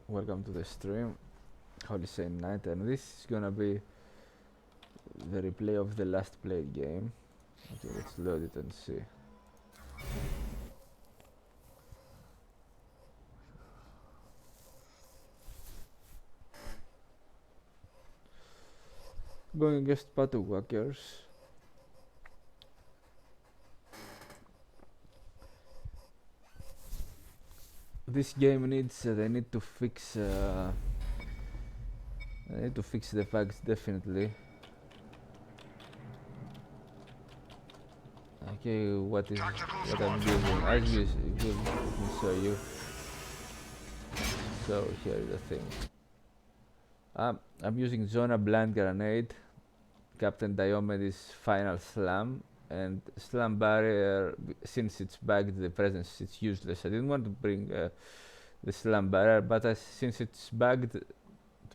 Welcome to the stream, Holy Saint Night, and this is gonna be the replay of the last played game. Okay, let's load it and see. Going against Pato Walkers. This game needs, they need to fix the bugs definitely. Okay, what I'm using? As usual, let me show you. So here is the thing. I'm using Zona Blind Grenade, Captain Diomedes Final Slam, and Slam Barrier. Since it's bagged the presence, it's useless. I didn't want to bring the Slam Barrier, but since it's bagged, it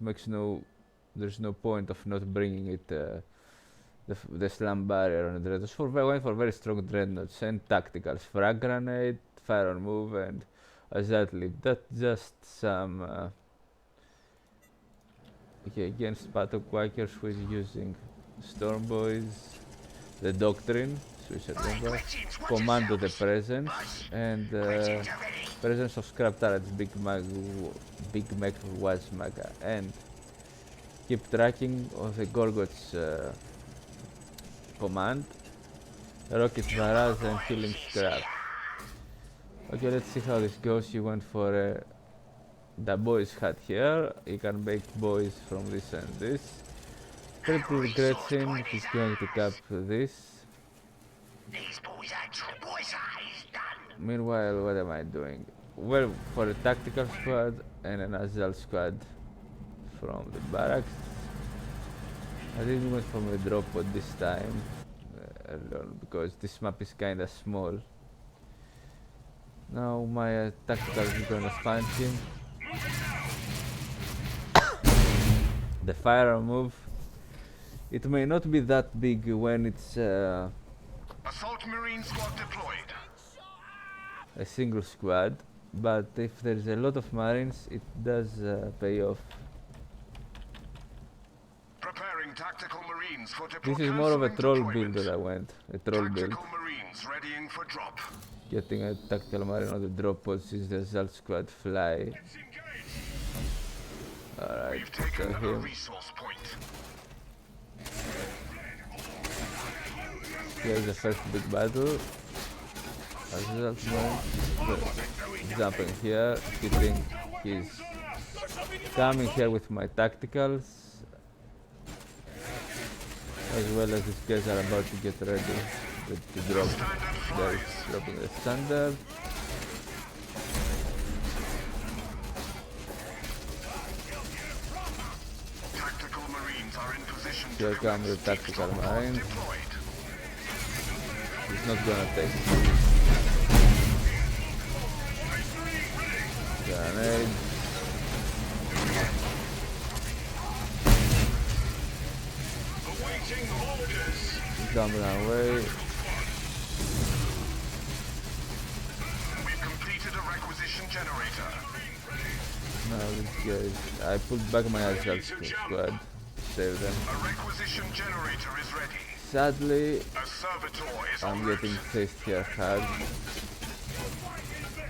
makes there's no point of not bringing it. The Slam Barrier on the Dreadnoughts for very strong Dreadnoughts and tacticals. Frag Grenade, Fire on Move, and Azat Leap. That's just some. Okay, against Pato Quakers, who is using Storm Boys, the Doctrine, Suicide Bomber, Commando the Presence, and Presence of Scrap Turrets, Big Mech Wazmaga, and keep tracking of the Gorgot's command, Rocket Barrage, and Killing Scrap. Okay, let's see how this goes. You went for the boys hat here. You can make boys from this and this. Triple Gretchen, he's going to cap this. Meanwhile, what am I doing? Well, for a tactical squad and an assault squad from the barracks. I didn't went from a drop pod this time alone because this map is kinda small. Now my tactical is gonna find him. The fire move. It may not be that big when it's Assault Marine squad deployed. A single squad, but if there's a lot of Marines, it does pay off. Preparing tactical Marines for This is more of a troll build that I went. A troll build. Tactical Marines readying for drop. Getting a tactical Marine on the drop pod since the assault squad fly. Alright, We've taken so a him. resource point. Here's the first big battle. Assault Marine jumping here, hitting his. Coming here with my tacticals. As well as these guys are about to get ready to drop. They're dropping the standard. Tactical Marines are in position. Here comes the tactical marine. He's not gonna take grenade. Jumping away. We've completed a requisition generator. Now these guys, I pulled back my assault squad, save them. A requisition generator is ready. Sadly, A servitor is I'm en route. getting chased here hard.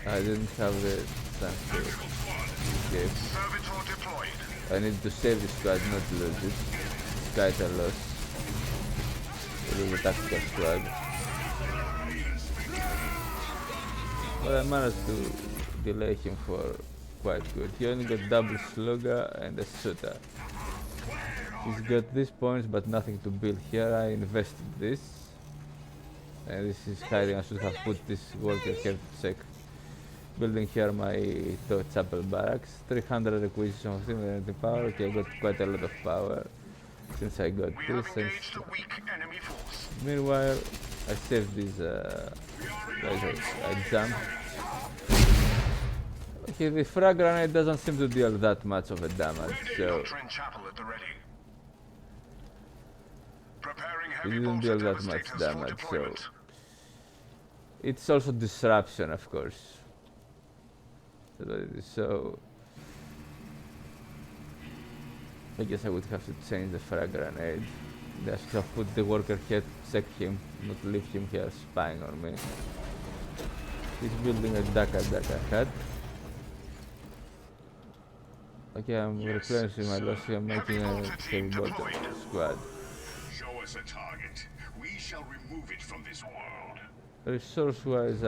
I didn't have the chance to escape. Servitor deployed. I need to save the squad, not lose it. It's quite a loss. To lose the tactical squad. But I managed to delay him for quite good. He only got double slugger and a shooter. He's got these points but nothing to build here. I invested this. And this is hiding. I should have put this worker here to check. Building here my chapel barracks. 300 acquisition of energy power. Okay, I got quite a lot of power since I got We have this. And engaged a weak enemy force. meanwhile, I saved these guys. I jumped. Okay, the frag grenade doesn't seem to deal that much of a damage, so Doctrine Chapel at the ready. Preparing it heavy didn't bolter deal that much devastators for damage, so deployment. it's also disruption, of course. So that it is so. 300 acquisition of steam energy power. Okay, I got quite a lot of power since I got this, and meanwhile I saved these guys. I jumped. Okay, the frag grenade doesn't seem to deal that much of a damage, so it also disruption, of course. It's also disruption, of course. It's I guess I would have to change the frag grenade. I should have put the worker here to check him, not leave him here spying on me. He's building a Daka hut. Okay, I'm replenishing my loss here, I'm making a heavy bolter squad. Show us a target. We shall remove it from this world. Resource-wise,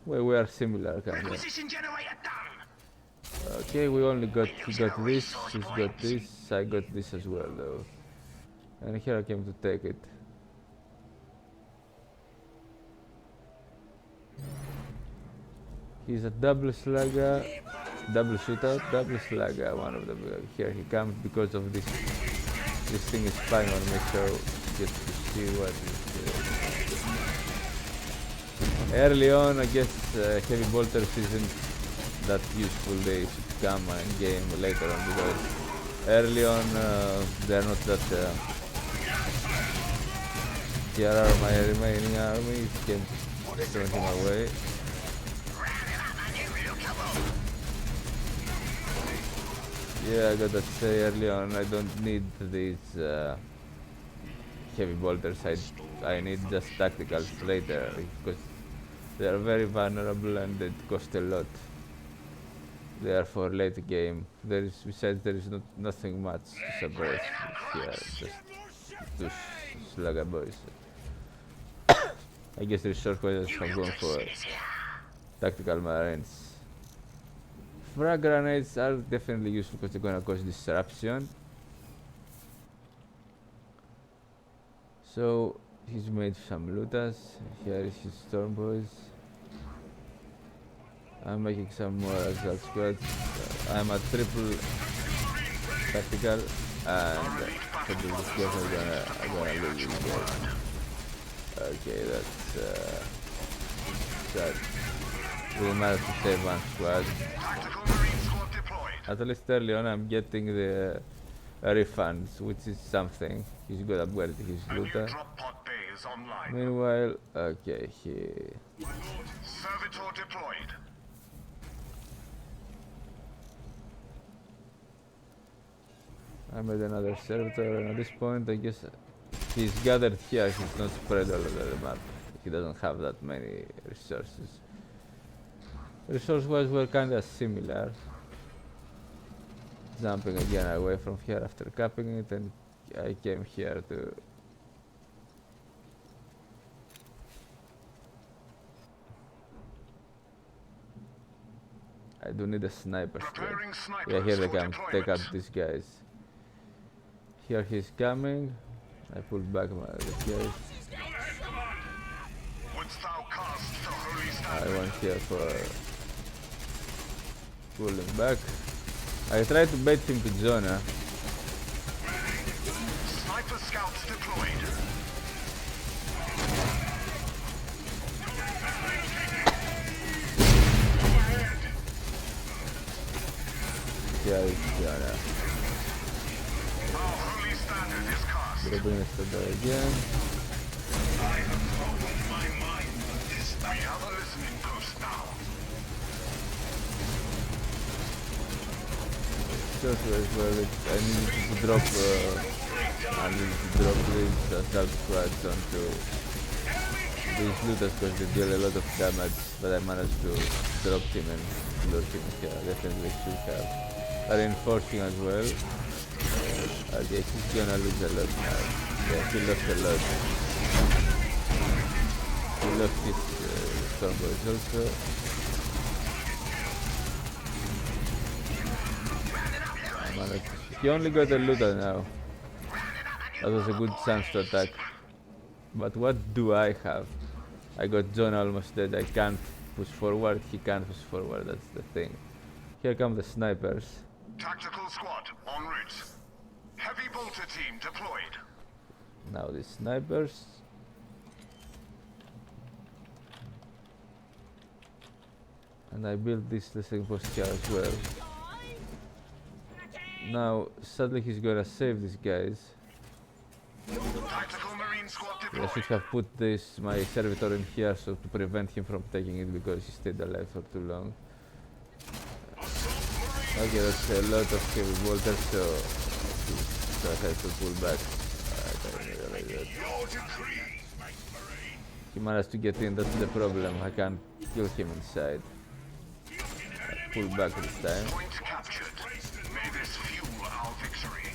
we are similar, kind of. Requisition generator done. Okay, we only got, he got this, he's got this, I got this as well, though. And here I came to take it. He's a double slugger, double shootout, double slugger, one of them. Here he comes because of this. This thing is spying on me, so get to see what is. Early on, I guess heavy bolters isn't that useful. They should come and game later on because early on they're not that. Here are my remaining armies. Can turn him away. Yeah, I gotta say early on I don't need these heavy bolters. I need just tacticals later because they are very vulnerable and it costs a lot. They are for late game. Besides there is nothing much to suppress here. Just two slugger boys. I guess the resource players have gone for tactical marines. Frag grenades are definitely useful because they're gonna cause disruption. So he's made some lootas. Here is his storm boys. I'm making some more assault squads. I'm at triple tactical and for this guys I'm gonna lose these guys. Okay, that's sad. We managed to save one squad. At least early on I'm getting the refunds, which is something. He's good at upgrading his looter. Meanwhile, okay, Servitor deployed. I made another servitor, and at this point I guess he's gathered here, he's not spread all over the map. He doesn't have that many resources. Resource-wise we're kinda similar. Jumping again away from here after capping it, and I came here to I do need a sniper squad. Yeah, here they come. Take out these guys. Here he's coming. I pulled back my guys. I went here for pulling back. I tried to bait him to Jonah. Sniper scouts deployed. Yeah, it's Jonah. Our holy standard is cast. Dropping it there again. I have opened my mind. We have a listening post now. So as well, I needed to drop these assault squads onto these looters because they deal a lot of damage, but I managed to drop him and lure him here. Definitely should have reinforcing as well. Okay, he's gonna lose a lot now. Yeah, he lost a lot. He lost his storm boys also. He only got a looter now. That was a good chance to attack. But what do I have? I got John almost dead. I can't push forward. He can't push forward. That's the thing. Here come the snipers. Tactical squad en route. Heavy bolter team deployed. Now the snipers. And I built this listening post here as well. Now, sadly he's gonna save these guys. Tactical marine squad deployed. I should have put my servitor in here so to prevent him from taking it because he stayed alive for too long. Okay, that's a lot of heavy bolters, so so I had to pull back. I didn't realize that. Your decree, Marine. He managed to get in, that's the problem. I can't kill him inside. Pull back this time. Point captured. May this fuel our victory.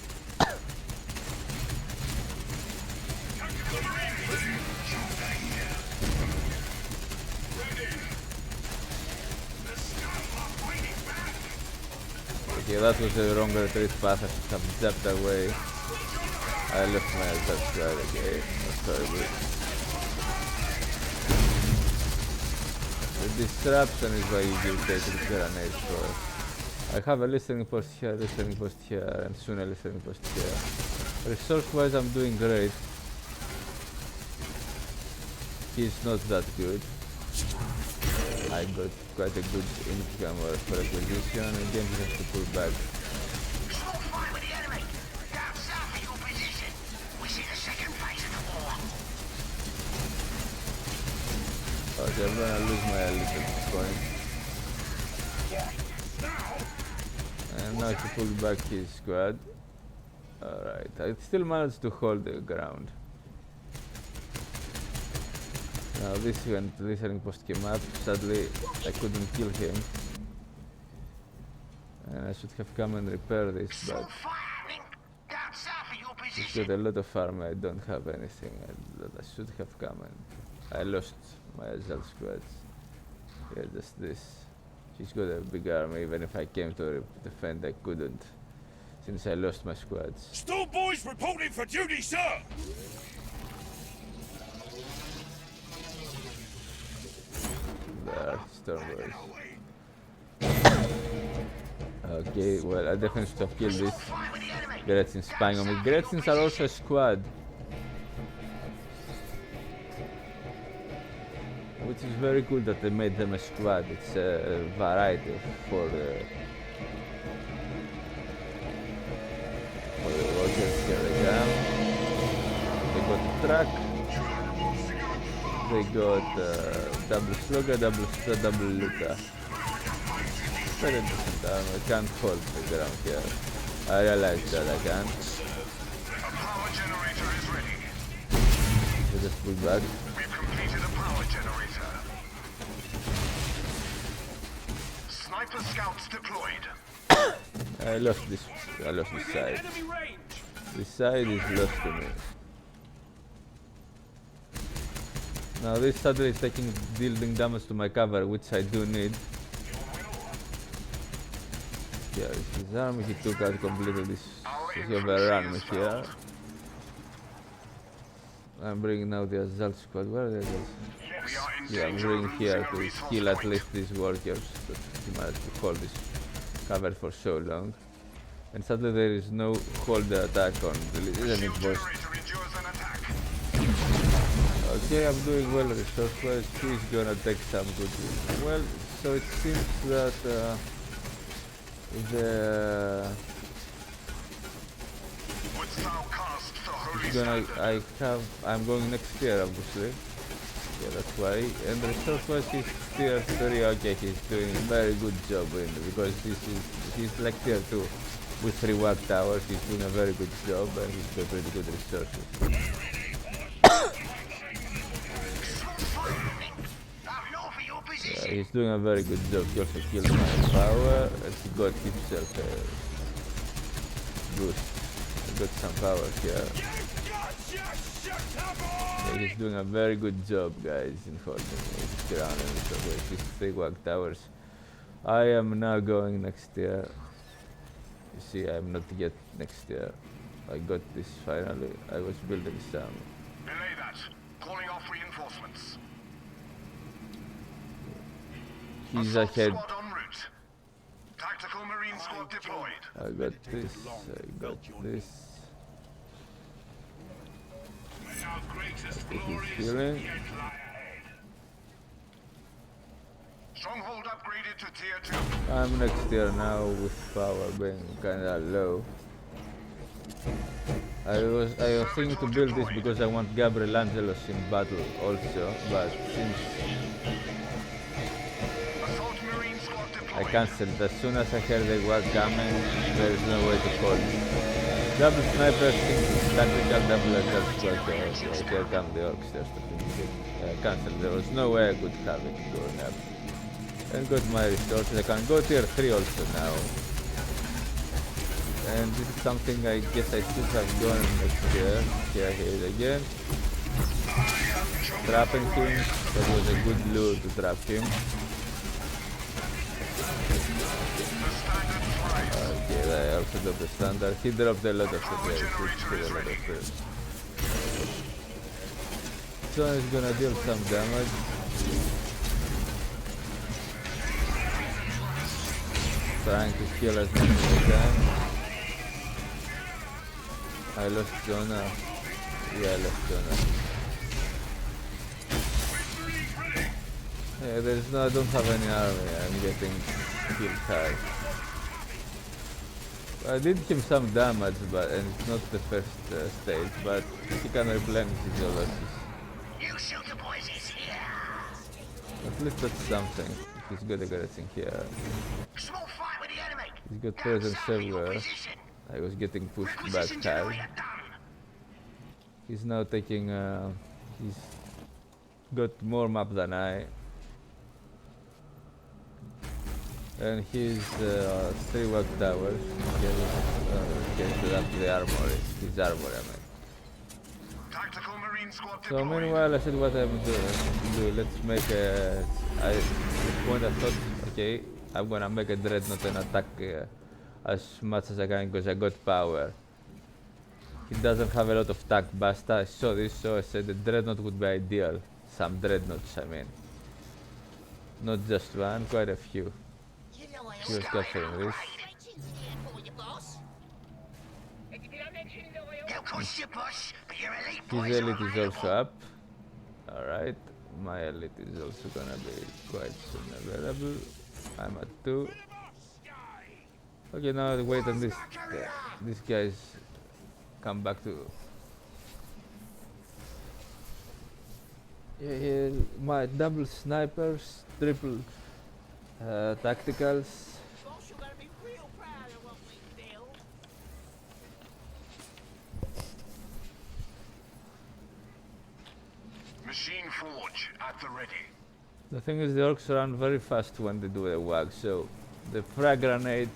Okay, that was the wrong retreat path. I should have zapped away. I left my attack squad again. That's horrible. The disruption is why you give take the grenades for. I have a listening post here, and soon a listening post here. Resource-wise, I'm doing great. He's not that good. I got quite a good income for acquisition. Again, we have to pull back. Small fight with the enemy. Down south of your position. We see the second phase of the war. Okay, I'm gonna lose my elite at this point. And now to pull back his squad. Alright, I still managed to hold the ground. Now this when the listening post came up, sadly I couldn't kill him. And I should have come and repair this, but Small firing. Down south of your he's position. got a lot of armor, I don't have anything that I should have come and I lost my assault squads. Yeah, just this. He's got a big army, even if I came to defend I couldn't. Since I lost my squads. Storm boys reporting for duty, sir! There, Storm Boys. Okay, well, I definitely should have killed this. Gretzin spying on me. Gretzins are also a squad. Which is very cool that they made them a squad. It's a variety for the workers. Here they come. They got a truck. They got double slugger, double looter. 7% armor. I can't hold the ground here. I realize that I can't. A power generator is ready. So just pull back. We've completed a power generator. Sniper scouts deployed. I lost this side. This side is lost to me. Now this suddenly is dealing damage to my cover, which I do need. Yeah, his army he took out completely this. He overran me here. I'm bringing now the assault squad. Where are the assault? We are in Yeah, I'm danger bringing of here losing a to resource kill at point. least these warriors that he managed to hold this cover for so long. And suddenly there is no hold the attack on the listening Shield post. generator endures an attack. Okay, I'm doing well resource-wise. He's gonna take some good. Well, so it seems that Wouldst thou cast the holy standard? I'm going next year, obviously. Yeah, that's why. And resource-wise, he's tier 3. Okay, he's doing a very good job because he's like tier 2 with 3 work towers. He's doing a very good job and he's got pretty good resources. Yeah, he's doing a very good job. He also killed my power and he got himself a boost. He got some power here. Yeah, he's doing a very good job, guys, in holding his ground and with his 3 work towers. I am now going next year. You see, I'm not yet next year. I got this finally. I was building some. Belay that. Calling off reinforcements. He's Assault ahead. squad en route. Tactical marine squad deployed. I got this. I got this. May our greatest He's glories healing. yet lie ahead. Stronghold upgraded to tier 2. I'm next year now with power being kinda low. I was thinking to build this because I want Gabriel Angelos in battle also, but since Assault marine squad I deployed. cancelled as soon as I heard they were coming, there is no way to call it. Double sniper thinks tactical, double attack squad. Here come the orcs just to finish it. Cancel. There was no way I could have it going up. And got my resources. I can go tier 3 also now. And this is something I guess I should have done next year. Here he is again. Trapping him. That was a good lure to trap him. Okay, I also dropped the standard. He dropped a lot of the damage. He did a lot of it. So he's gonna deal some damage. Trying to kill as much as I can. I lost Jonah. Yeah, I lost Jonah. Yeah, there's no, I don't have any army. I'm getting killed high. I did him some damage, but and it's not the first stage, but he can replenish his losses. You sugar boys is here. At least that's something. He's got aggressing here. Small fight with the enemy. He's got presence everywhere. I was getting pushed back high. He's now taking. He's got more map than I. And his 3 watch towers gets up to the armory. His armory, I mean. Tactical Marine squad So deployed. meanwhile, I said what I'm doing. Let's make a. At this point, I thought, okay, I'm gonna make a dreadnought and attack as much as I can because I got power. He doesn't have a lot of tank basta. I saw this, so I said the dreadnought would be ideal. Some dreadnoughts, I mean. Not just one, quite a few. He was capturing this. They'll push you, boss, but your elite boys His are elite is available. also up. Alright. My elite is also gonna be quite soon available. I'm at 2. Okay, now wait on this. These guys come back to. Yeah, my double snipers, triple tacticals. Machine forge at the ready. The thing is, the orcs run very fast when they do a wag, so the frag grenade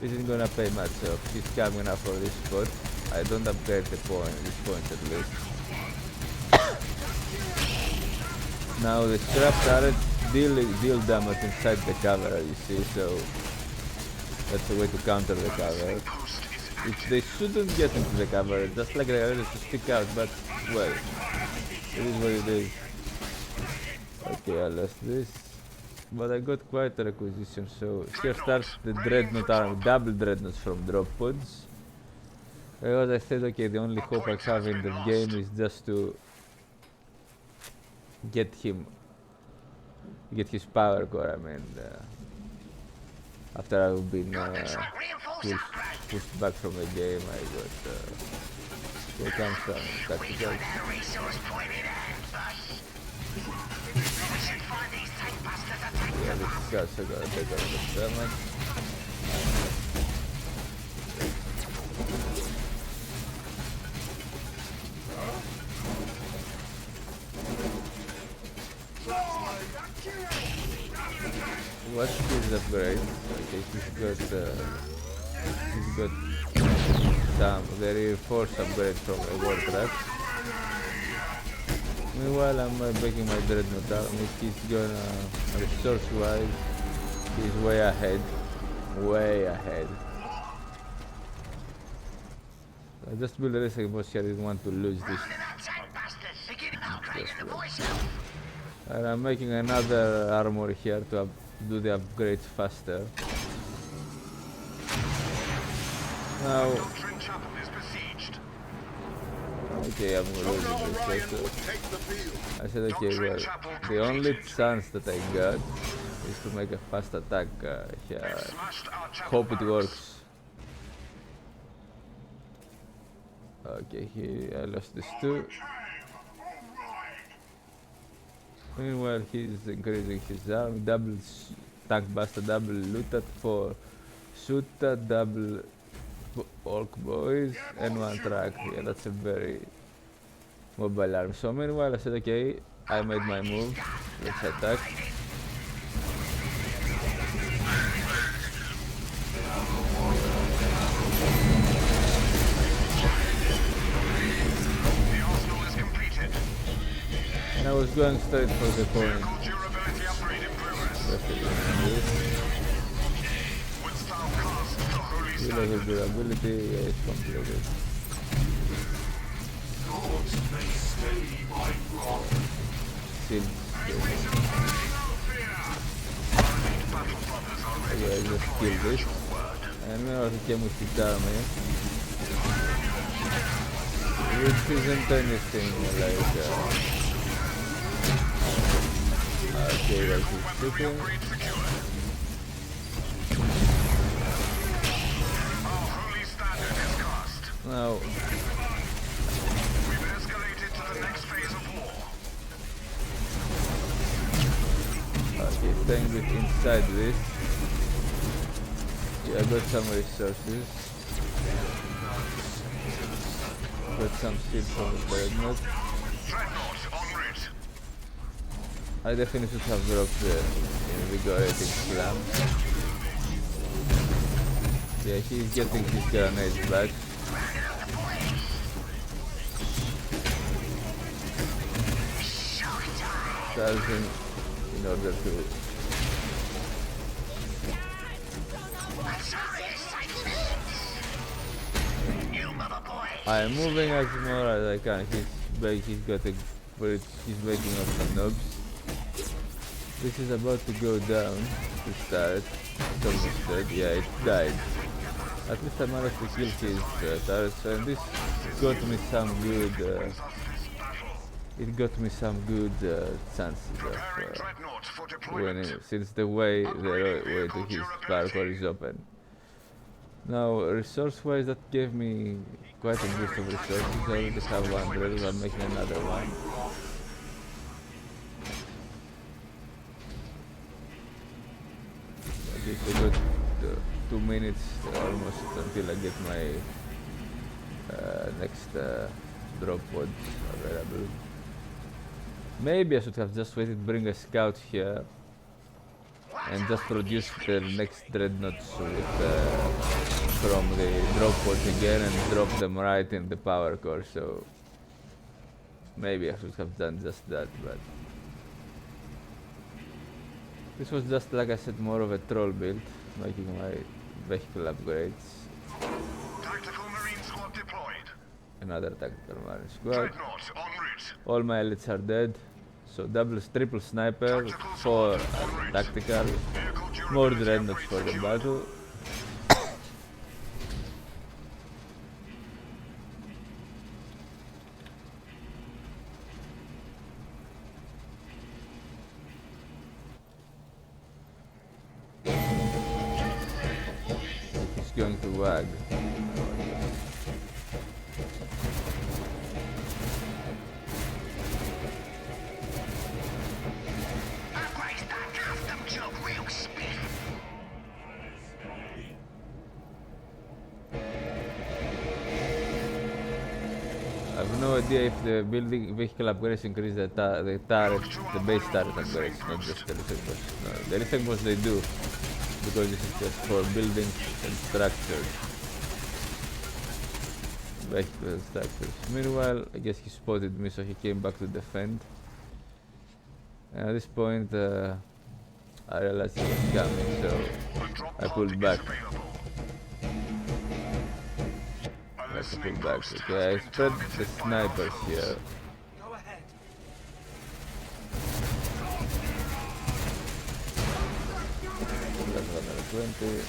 isn't gonna pay much off. He's coming up for this spot. I don't upgrade the this point at least. Now the scrap turrets deal damage inside the cover, you see, so that's a way to counter the cover. Which they shouldn't get into the cover, just like they are ready to stick out, but well, it is what it is. Okay, I lost this. But I got quite a requisition, so here starts the dreadnought army, double dreadnoughts from drop pods. Because I said, okay, the only hope I have in the game is just to get his power core, I mean, after I've been pushed back from the game, I got, here comes some tacticals. Yeah, this is also gonna take a lot of damage. What's his upgrade? Okay, he's got some very forced upgrade from a war truck. Meanwhile, I'm breaking my dreadnought army. He's gonna, resource-wise, he's way ahead. Way ahead. I just built a racing boss here. I didn't want to lose this. And I'm making another armor here to do the upgrades faster. Now, okay, I'm losing this. I said, okay, well, the only chance that I got is to make a fast attack here. Hope it works. Okay, I lost this too. Meanwhile, he's increasing his arm, double tank buster, double loot at 4, shoot at double Ork boys and one truck. Yeah, that's a very mobile army. So meanwhile I said okay, I made my move, let's attack. The arsenal is completed. And I was going straight for the point. Vehicle durability upgrade in progress. This With style cast to holy level standard. durability, yeah, it's completed. Still, Battle brothers are ready. okay, I just kill this. And now he came with his army. Which isn't anything like okay, like he's shooting. Upgrade secured. Our holy standard is cast. Now We've escalated to the next phase of war. okay, staying with inside this. Yeah, I got some resources. Got some seeds from the dreadnought. Dreadnought en route. I definitely should have dropped the invigorating slam. Yeah, he's getting his grenades back. Charging in order to You mother boy. I am moving as more as I can. He's got a he's waking up some nubs. This is about to go down to start. It's almost dead. Yeah, it died. At least I managed to kill his turrets, and this got me some good. It got me some good chances Preparing of dreadnought for winning, deployment. since the way to his parkour is open. Now, resource-wise, that gave me quite a boost of resources. I already have one drill, I'm making another one. At least I got 2 minutes almost until I get my next drop pods available. Maybe I should have just waited, bring a scout here, and just produce the next dreadnoughts from the drop pods again and drop them right in the power core. So maybe I should have done just that, but this was just, like I said, more of a troll build, making my vehicle upgrades. Tactical Marine Squad deployed. Another tactical marine squad. Dreadnought en route. All my elites are dead. So triple sniper, 4 tactical, Vehicle more durability dreadnoughts upgrade for the secured. battle. It's going to wag. Upgrade that custom job real spiff. I have no idea if the building vehicle upgrades increase the turret, the base turret upgrades, not just the elite boss. No, the elite boss they do, because this is just for buildings and structures. Vehicle structures. Meanwhile, I guess he spotted me, so he came back to defend. And at this point, I realized he was coming, so I pulled back. I had to pull back. Okay, I spread the snipers here. Go ahead. That's 120.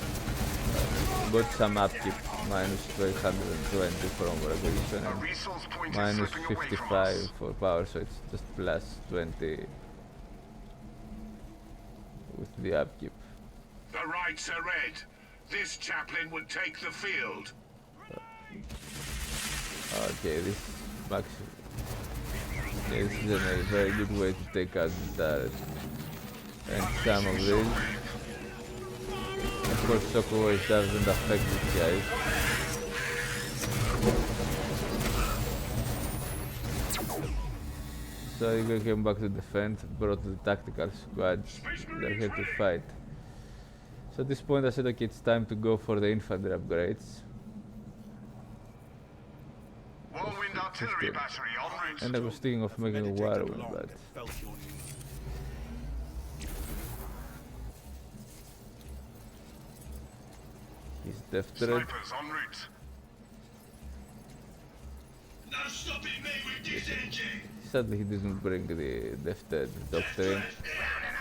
Got some upkeep, minus 120 from regulation and Resource point is minus slipping away from 55 us. for power, so it's just plus 20 with the upkeep. The rights are red. This chaplain would take the field. Okay, this max. This is a very good way to take out the turret. And some of these. Of course, Shockwave doesn't affect these guys. So you came back to defend, brought the tactical squad. They're here to fight. So at this point I said, okay, it's time to go for the infantry upgrades. Whirlwind artillery 15. battery en route. And I was thinking of making a Warhammer, but he's deaf threat. Snipers en route. No stopping me with this engine! Sadly, he didn't bring the deaf threat doctrine,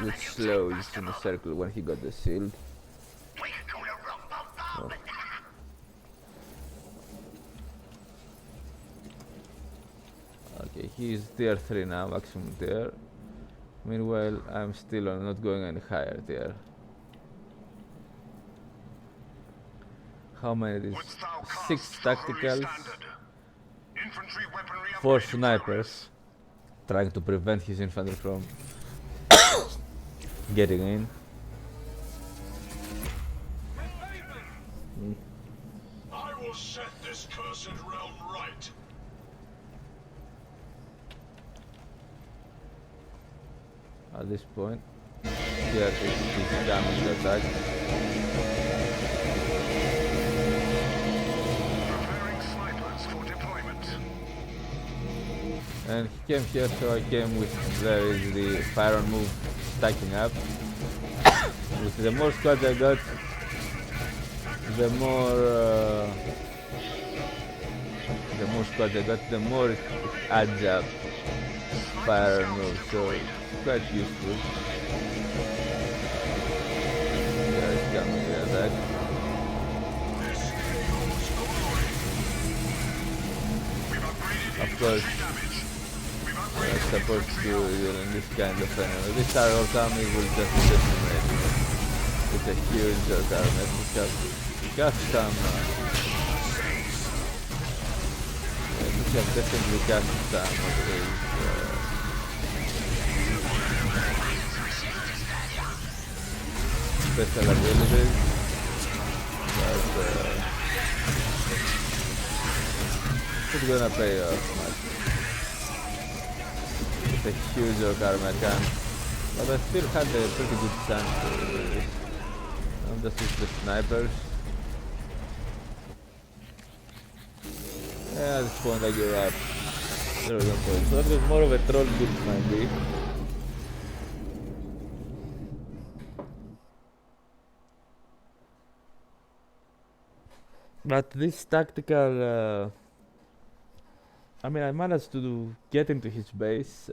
which slows in a circle when he got the shield. We can call a rock bombardment! Okay, he's tier 3 now, maximum tier. Meanwhile, I'm still on not going any higher tier. How many is Woodstyle 6 casks for Holy tacticals, Standard. Infantry weaponry 4 upgrade in snipers, trying to prevent his infantry from getting in. I will set this cursed realm right. At this point, tier 6 is coming to attack. Preparing snipers for deployment. And he came here, so I came with there is the fire on move stacking up. With the more squads I got, the more squads I got, the more it adds up fire on move. So it's quite useful. There is coming the attack. Of course, I'm supposed to do in this kind of enemy. This Ork army will just decimate. It's a huge Ork army. We have some. We have definitely got some of these. Special abilities, but it's gonna pay off much. It's a huge Ork army, but I still had a pretty good chance to I'll just use the snipers. Yeah, at this point I give up. There was no point. So that was more of a troll build maybe. But this tactical, I mean, I managed to get into his base.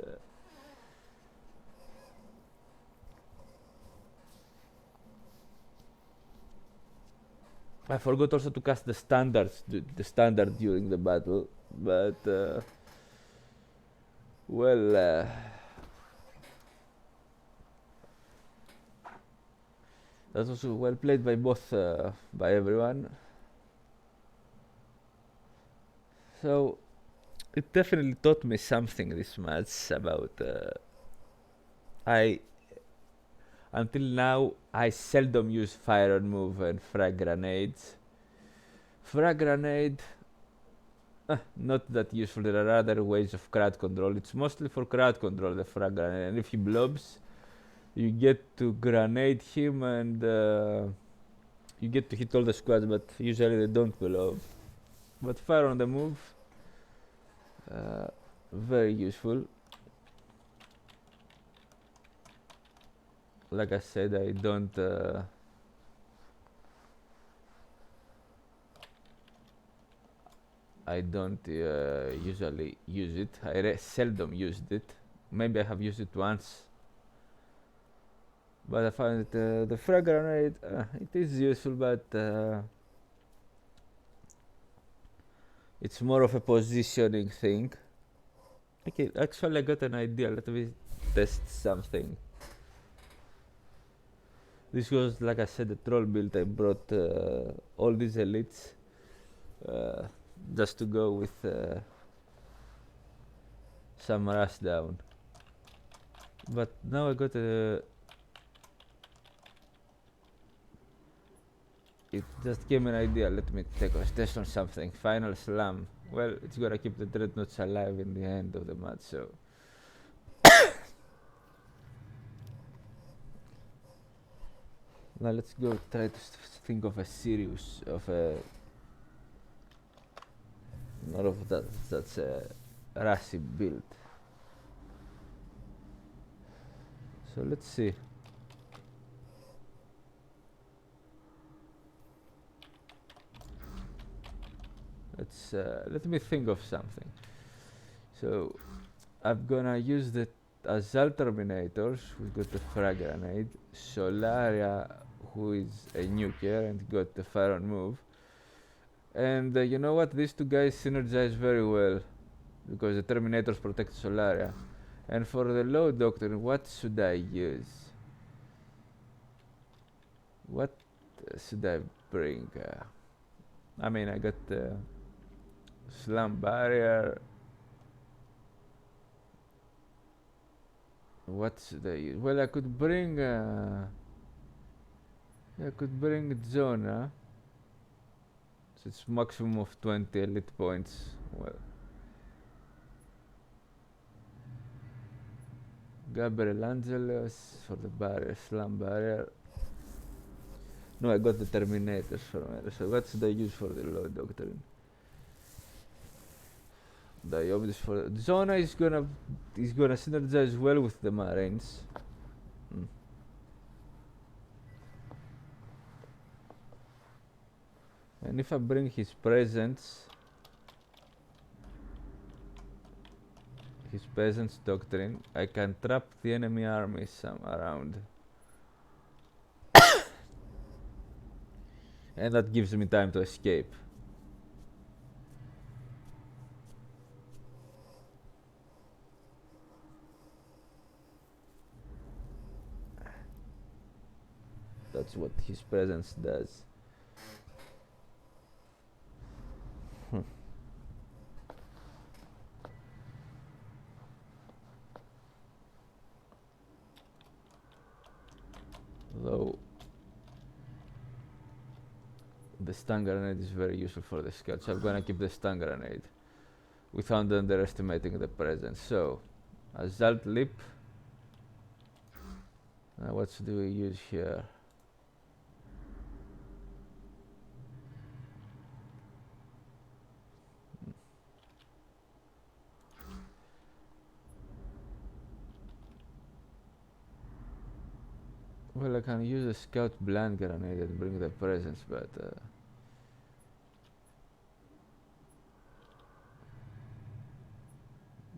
I forgot also to cast the standard during the battle, but well, that was well played by both by everyone. So it definitely taught me something this match about until now I seldom use fire on move and frag grenades. Frag grenade not that useful. There are other ways of crowd control. It's mostly for crowd control, the frag grenade, and if he blobs you get to grenade him and you get to hit all the squads, but usually they don't blow. But fire on the move, very useful. Like I said, I don't usually use it. I seldom used it. Maybe I have used it once, but I find it the frag grenade it is useful, but it's more of a positioning thing. Okay, actually I got an idea. Let me test something. This was, like I said, a troll build. I brought all these elites just to go with some rush down. But now I got a it just gave me an idea. Let me take a test on something. Final slam. Well, it's gonna keep the dreadnoughts alive in the end of the match, so. Now let's go try to think of a series of a. Not of that. That's a Rasi build. So let's see. Let me think of something. So I'm gonna use the Assault Terminators, who's got the frag grenade, Solaria, who is a nuker and got the fire on move. And you know what? These two guys synergize very well because the Terminators protect Solaria. And for the low doctrine, what should I use? What should I bring? I mean, I got the Slam Barrier. What should I use? Well, I could bring Zona. So it's maximum of 20 elite points. Well, Gabriel Angelos for the barrier, Slam Barrier. No, I got the Terminators for me. So what should I use for the low doctrine? Diomedes for Zona is gonna synergize well with the Marines. And if I bring his presence, his peasants doctrine, I can trap the enemy army some around. And that gives me time to escape. That's what his presence does. Though the stun grenade is very useful for the scout, so I'm gonna keep the stun grenade without underestimating the presence. So, Assault Leap. What do we use here? Well, I can use a scout blind grenade and bring the presence, but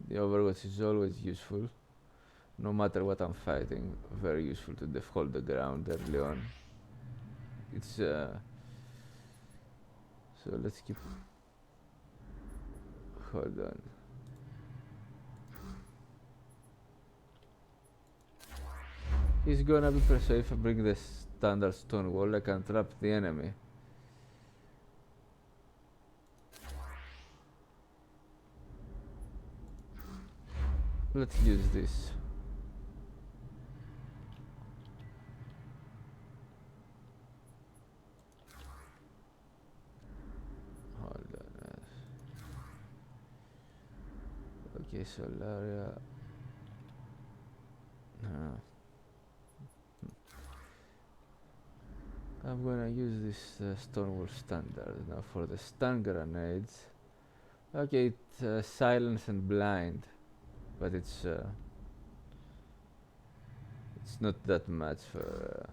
the Overwatch is always useful, no matter what I'm fighting. Very useful to hold the ground early on. It's so let's keep. Hold on. He's gonna be so if I bring the standard stone wall, I can trap the enemy. Let's use this. Hold on. Okay, Solaria. I'm gonna use this Stonewall standard now for the stun grenades. Okay, it's silence and blind, but it's not that much for.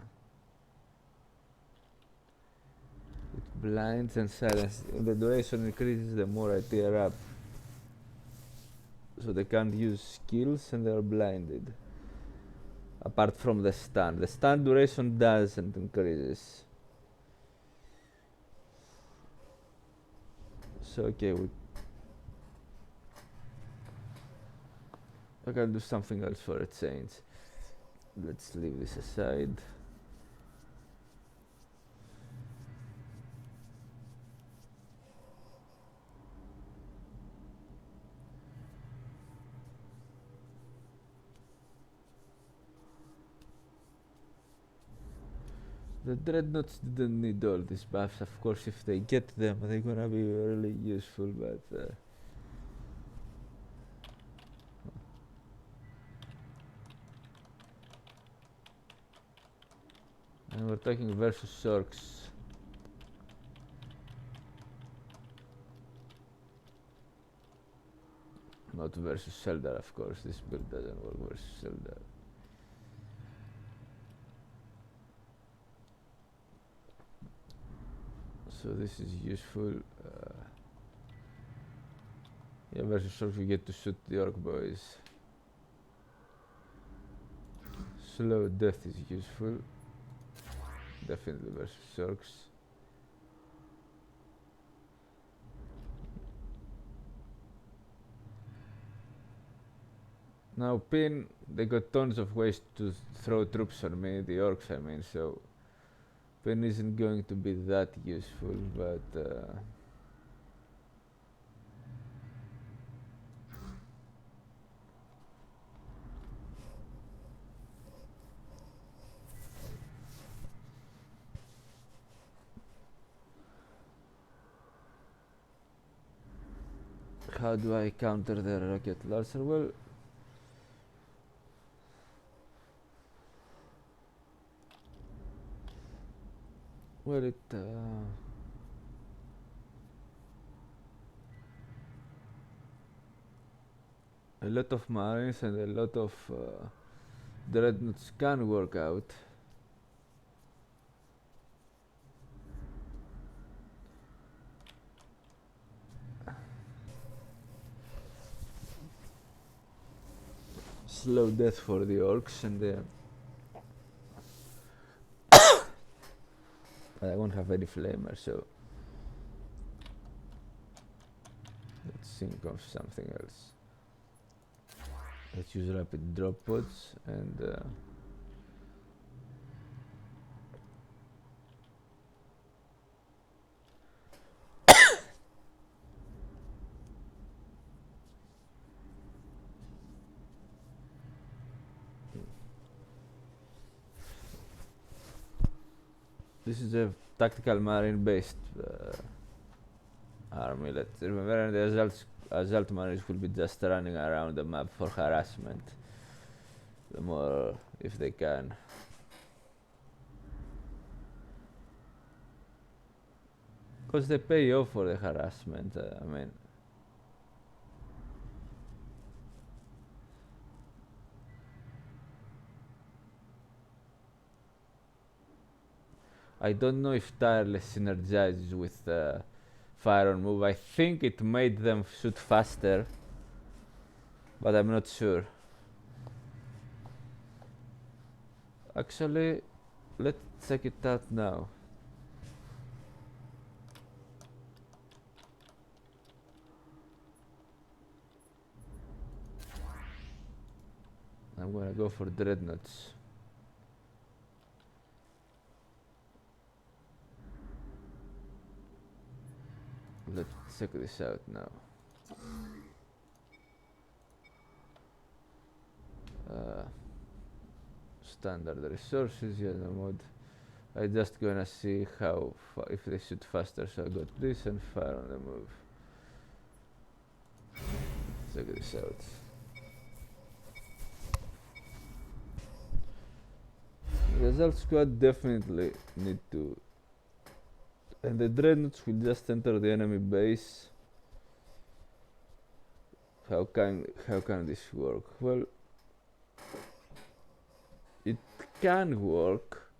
It blinds and silence. The duration increases the more I tear up, so they can't use skills and they're blinded. Apart from the stun duration doesn't increases. So okay, I can do something else for a change. Let's leave this aside. The dreadnoughts didn't need all these buffs. Of course, if they get them, they're gonna be really useful, but and we're talking versus Orks. Not versus Eldar, of course. This build doesn't work versus Eldar. So this is useful. Yeah, versus Orcs we get to shoot the Orc boys. Slow death is useful. Definitely versus Orcs. Now Pin, they got tons of ways to throw troops on me, the Orcs I mean, so Pin isn't going to be that useful, but how do I counter their rocket launcher? Well, it a lot of marines and a lot of dreadnoughts can work out. Slow death for the Orcs and I won't have any flamer, so let's think of something else. Let's use rapid drop pods and this is a tactical marine based army. Let's remember, and the assault marines will be just running around the map for harassment. The more if they can. Because they pay off for the harassment, I mean. I don't know if Tireless synergizes with Fire on Move. I think it made them shoot faster, but I'm not sure. Actually, let's check it out now. I'm gonna go for dreadnoughts. Let's check this out now. Standard resources, yeah, no mod. I just gonna see how if they shoot faster. So I got this and Fire on the Move. Check this out. The assault squad definitely need to, and the dreadnoughts will just enter the enemy base. How can this work? Well, it can work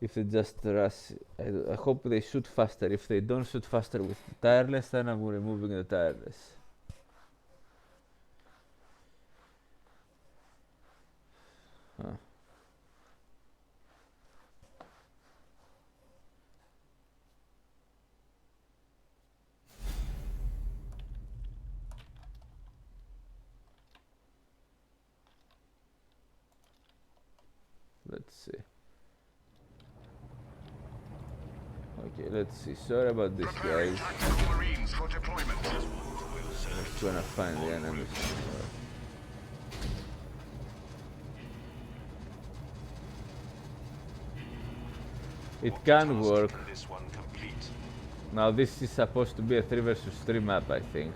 if they just rush. I hope they shoot faster. If they don't shoot faster with the Tireless, then I'm removing the Tireless. Huh. Let's see. Okay, let's see. Sorry about this, guys. Marines for deployment. I'm just gonna find the enemies. It can work. This one complete. Now this is supposed to be a 3 versus 3 map, I think.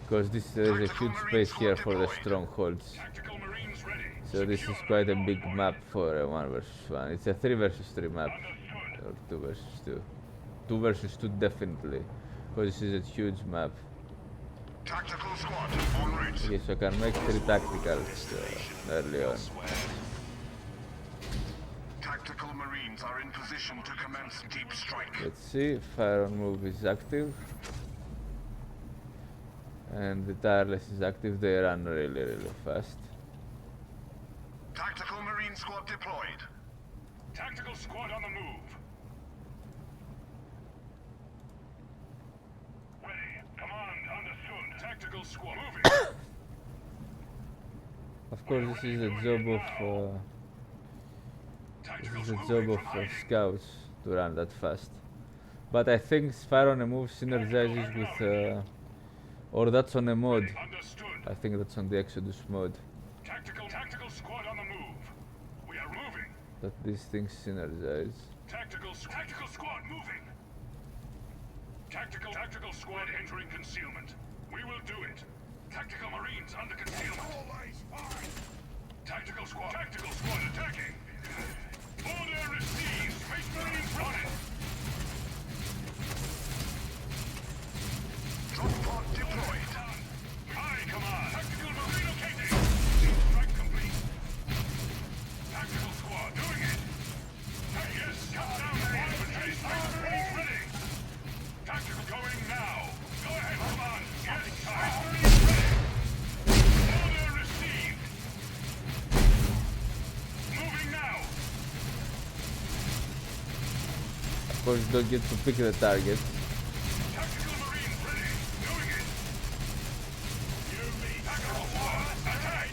Because there is a huge space here for the strongholds. Tactical Marines ready. So this is quite a big map for a 1 versus 1. It's a 3 versus 3 map. Understood. Or 2 versus 2. 2 versus 2 definitely. Because this is a huge map. Tactical squad en route. Okay, so I can make 3 tacticals early on. Tactical Marines are in position to commence deep strike. Let's see, fire on move is active. And the tireless is active, they run really fast. Tactical Marine squad deployed. Tactical squad on the move. Ready. Command understood. Tactical squad moving. Of course, this is a job of scouts to run that fast. But I think fire on a move synergizes with, or that's on a mod. Understood. I think that's on the Exodus mod. Tactical squad on the move. We are moving. That these things synergize. Tactical squad moving. Tactical squad entering concealment. We will do it. Tactical Marines under concealment. Always fine. Tactical squad attacking. Order received. Space Marines on it. Drop pod deployed. High command. Tactical Marine locating. Strike complete. Tactical squad doing it. Yes, cut down the infantry. Space Marines ready. Tactical going now. Go ahead, command. Yes, Space Marines ready. Order received. Moving now. Of course, you don't get to pick the target. Tactical Marines ready. Doing it. You mean tactical squad. Attack.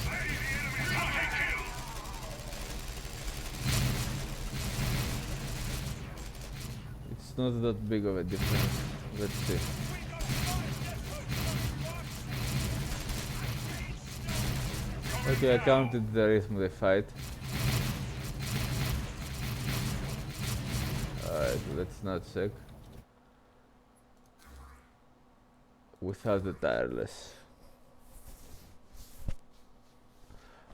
Slay the enemy. Target kill. It's not that big of a difference. Let's see. Okay, I counted the rhythm of the fight. Alright, let's not check. Without the tireless.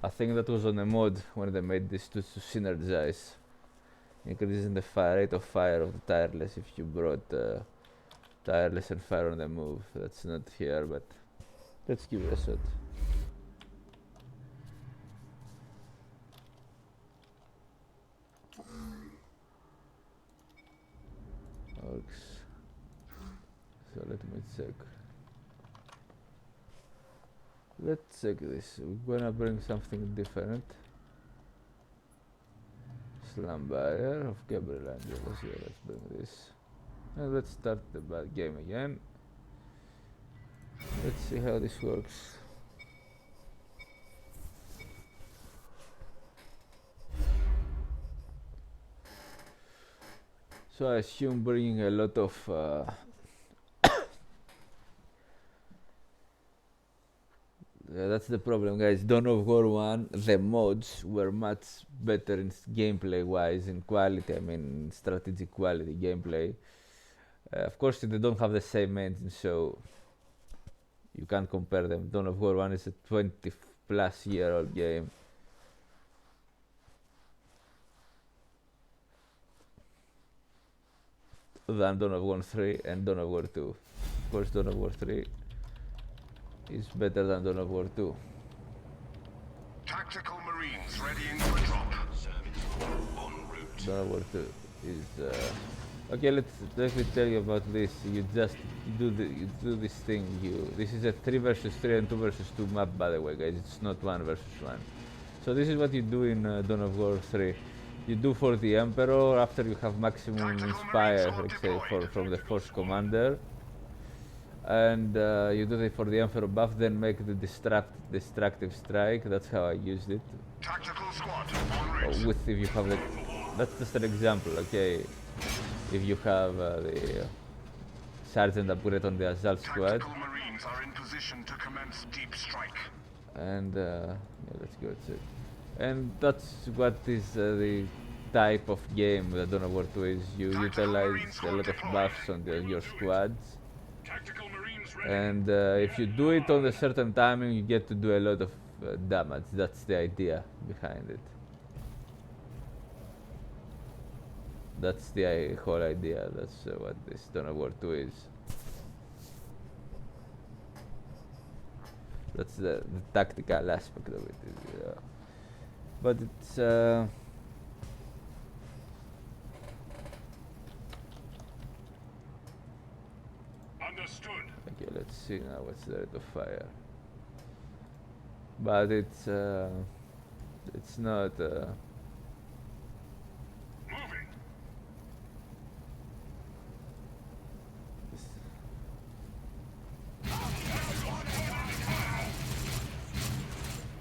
I think that was on a mod when they made this to synergize. Increasing the rate of fire of the tireless if you brought tireless and fire on the move. That's not here, but let's give it a shot. Orks. So let me check. Let's check this. We're gonna bring something different. Slam barrier of Gabriel Angelos. Yeah, let's bring this. And let's start the bad game again. Let's see how this works. So I assume bringing a lot of that's the problem, guys. Dawn of War 1, the mods were much better in gameplay wise, in quality, I mean strategic quality gameplay. Of course they don't have the same engine, so you can't compare them. Dawn of War 1 is a 20 plus year old game. Than Dawn of War 3 and Dawn of War 2. Of course Dawn of War 3 is better than Dawn of War 2. Tactical Marines readying for drop. En route. Dawn of War 2 is okay. Let me tell you about this. You do this thing. This is a 3 versus 3 and 2 versus 2 map, by the way, guys. It's not 1 versus 1. So this is what you do in Dawn of War 3. You do for the Emperor after you have maximum inspire, let's say, from the Force Commander, and you do it for the Emperor buff. Then make the destructive strike. That's how I used it. Tactical squad en route. With if you have the, that's just an example, okay. If you have the sergeant upgrade on the assault squad, Tactical Marines are in position to commence deep strike. and yeah, let's go check. And that's what is the type of game that Dawn of War 2 is. You utilize a lot of buffs on your squads, Tactical Marines ready. and if you do it on a certain timing, you get to do a lot of damage. That's the idea behind it. That's the whole idea. That's what this Dawn of War 2 is. That's the tactical aspect of it. But it's Understood. okay. Let's see now what's the rate of fire. But it's not. Moving. It's,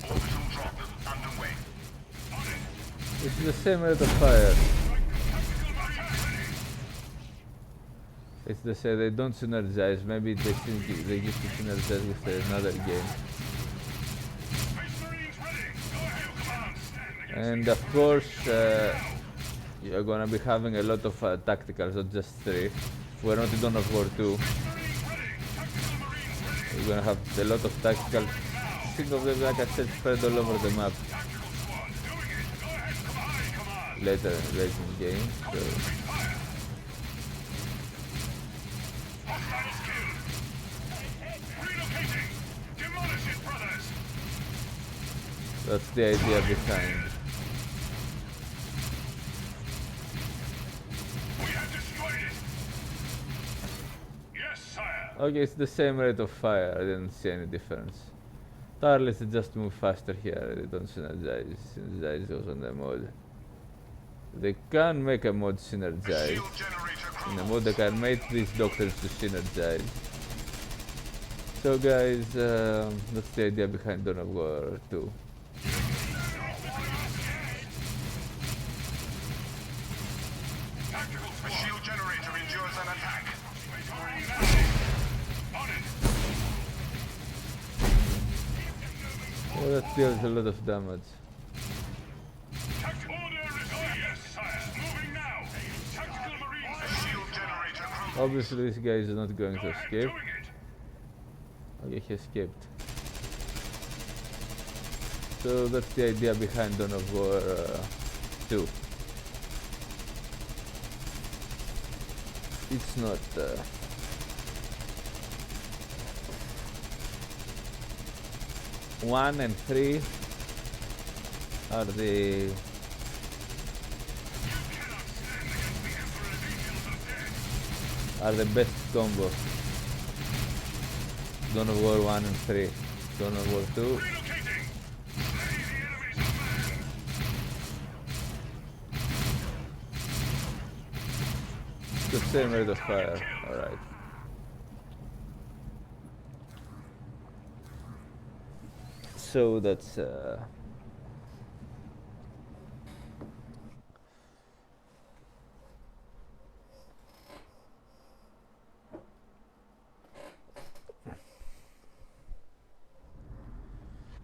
Orbital drop underway. it's the same rate of fire. It's the same. They don't synergize. Maybe they think they used to synergize with another game. Space Marines ready. Go ahead, command. Stand against And of course, you're gonna be having a lot of tacticals, not just 3. We're not in Dawn of War 2. Marines ready. Tactical Marines ready. You're gonna have a lot of tacticals. Think of them, like I said, spread all over the map Tactical squad doing it. Go ahead, command. later in the game. So Fire. Hostiles killed. Relocating. Demolish it, brothers. that's the idea behind. We have destroyed it. Yes, sire. Okay, it's the same rate of fire. I didn't see any difference. Tarlets just move faster here. They don't synergize. Synergize goes on the mod. They can make a mod synergize. Shield generator In a cruise. mod, they can make these doctors to synergize. So, guys, that's the idea behind Dawn of War 2. Tactical A squad. shield generator endures an attack. Space Marines on it. Oh, that deals a lot of damage. Tactical order received. Yes, sire. Moving now. Tactical Marines A shield generator cruise. Obviously, this guy is not going to Go ahead, escape. doing it. Okay, he escaped. So that's the idea behind Dawn of War 2. It's not. 1 and 3 are the best combo. Dawn of War 1 and 3. Dawn of War 2. Relocating. Slay the enemy's command. The same rate of fire. Alright. So that's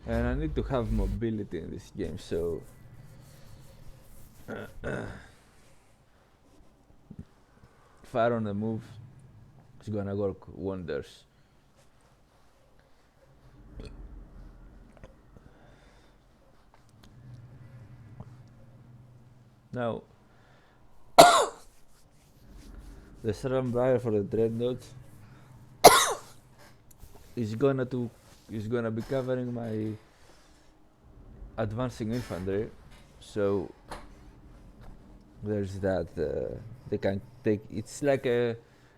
and I need to have mobility in this game, so fire on the move is gonna work wonders. Now, the Sram Briar for the Dreadnought is gonna be covering my advancing infantry, so there's that. They can take. It's like a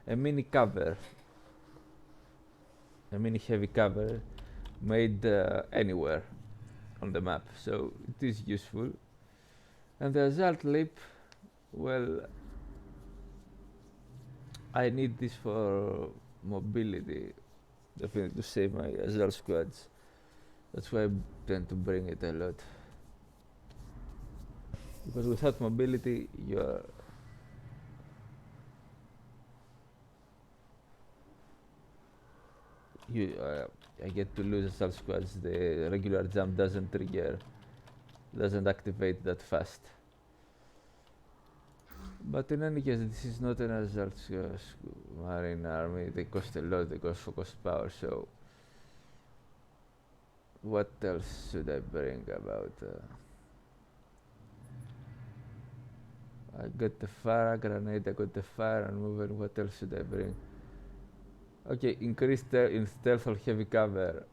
mini cover, a mini heavy cover, made anywhere on the map. So it is useful. And the assault leap, well, I need this for mobility, definitely to save my assault squads. That's why I tend to bring it a lot. Because without mobility, I get to lose assault squads. The regular jump doesn't trigger doesn't activate that fast. But in any case, this is not an assault marine army. They cost a lot. They cost power. So, what else should I bring about? I got the fire grenade. I got the fire and movement. What else should I bring? Okay, increased in stealth or heavy cover.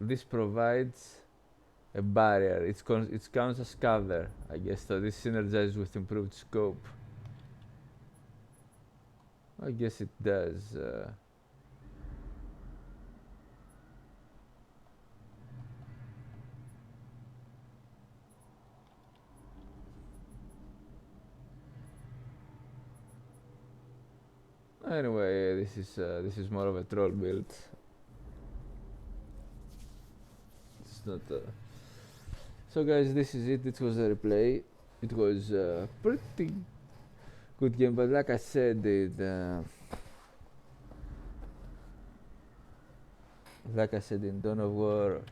This provides a barrier. It counts as cover, I guess. So this synergizes with improved scope. I guess it does. Anyway, this is more of a troll build. It's not. So guys, this is it. It was a replay. It was a pretty good game, but like I said, like I said in Dawn of War,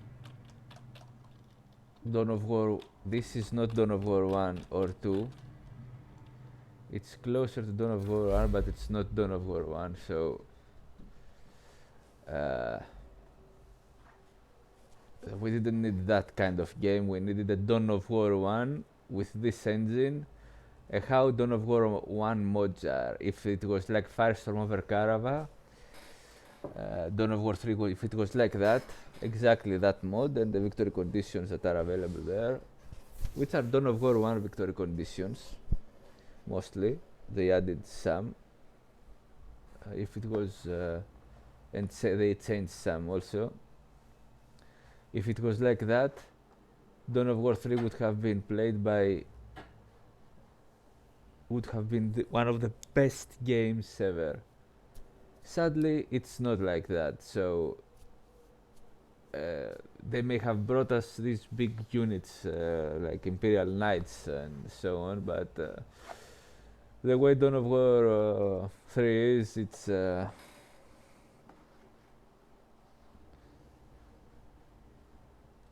this is not Dawn of War 1 or 2. It's closer to Dawn of War 1, but it's not Dawn of War 1, so we didn't need that kind of game. We needed a Dawn of War 1 with this engine. How Dawn of War 1 mods are. If it was like Firestorm over Carava, Dawn of War 3, if it was like that, exactly that mod, and the victory conditions that are available there, which are Dawn of War 1 victory conditions, mostly. They added some. If it was, and they changed some also. If it was like that, Dawn of War 3 would have been played by, would have been one of the best games ever. Sadly, it's not like that, so they may have brought us these big units like Imperial Knights and so on, but the way Dawn of War 3 is,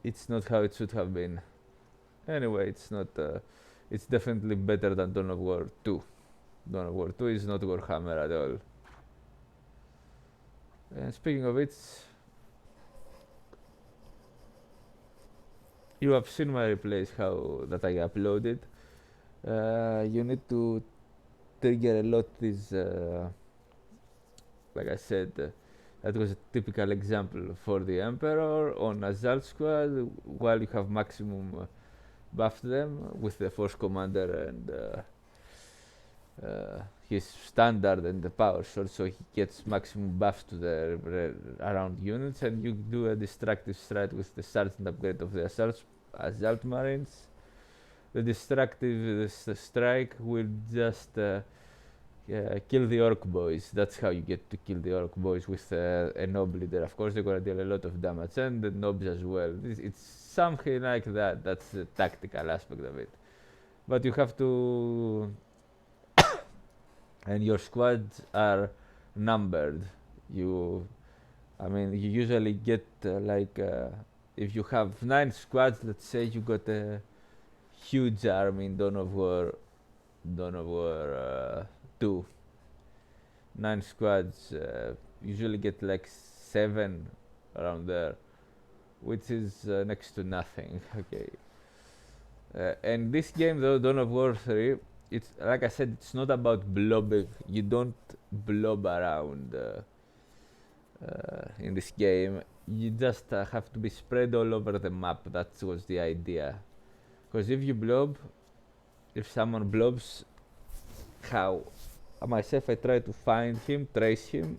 it's not how it should have been. Anyway, it's not. It's definitely better than Dawn of War 2. Dawn of War 2 is not Warhammer at all. And speaking of it, you have seen my replays that I uploaded. You need to trigger a lot these, like I said, that was a typical example for the Emperor on Assault Squad, while you have maximum buff them with the Force Commander and his standard and the power sword, so he gets maximum buffs to the around units, and you do a destructive strike with the sergeant upgrade of the assault marines. The destructive strike will just kill the Orc boys. That's how you get to kill the Orc boys, with a Nob leader. Of course, they're gonna deal a lot of damage, and the Nobs as well. It's something like that. That's the tactical aspect of it. But you have to, and your squads are numbered. You usually get if you have 9 squads, let's say you got a huge army in Dawn of War 2. 9 squads usually get like 7 around there, which is next to nothing. Okay. And this game, though, Dawn of War 3, it's like I said, it's not about blobbing. You don't blob around in this game. You just have to be spread all over the map. That was the idea. Because if you blob, if someone blobs, how? Myself, I try to find him, trace him,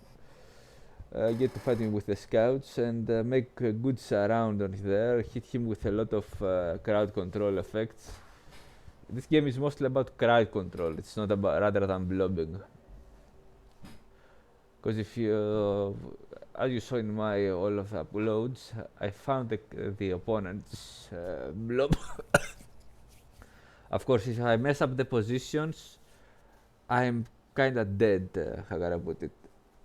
get to fight him with the scouts, and make a good surround on there, hit him with a lot of crowd control effects. This game is mostly about crowd control, it's not about, rather than blobbing. Because if you, as you saw in my all of the uploads, I found the opponent's blob. Of course, if I mess up the positions, I'm kinda dead, how can I put it,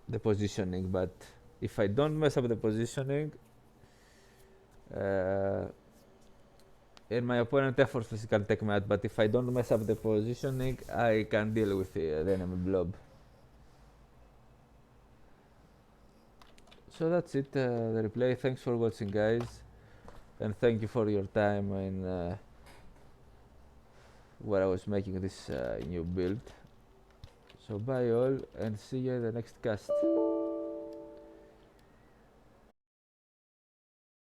the positioning, but if I don't mess up the positioning, and my opponent effortlessly can take me out, but if I don't mess up the positioning, I can deal with the enemy blob. So that's it, the replay. Thanks for watching, guys, and thank you for your time in where I was making this new build. So bye all, and see you in the next cast.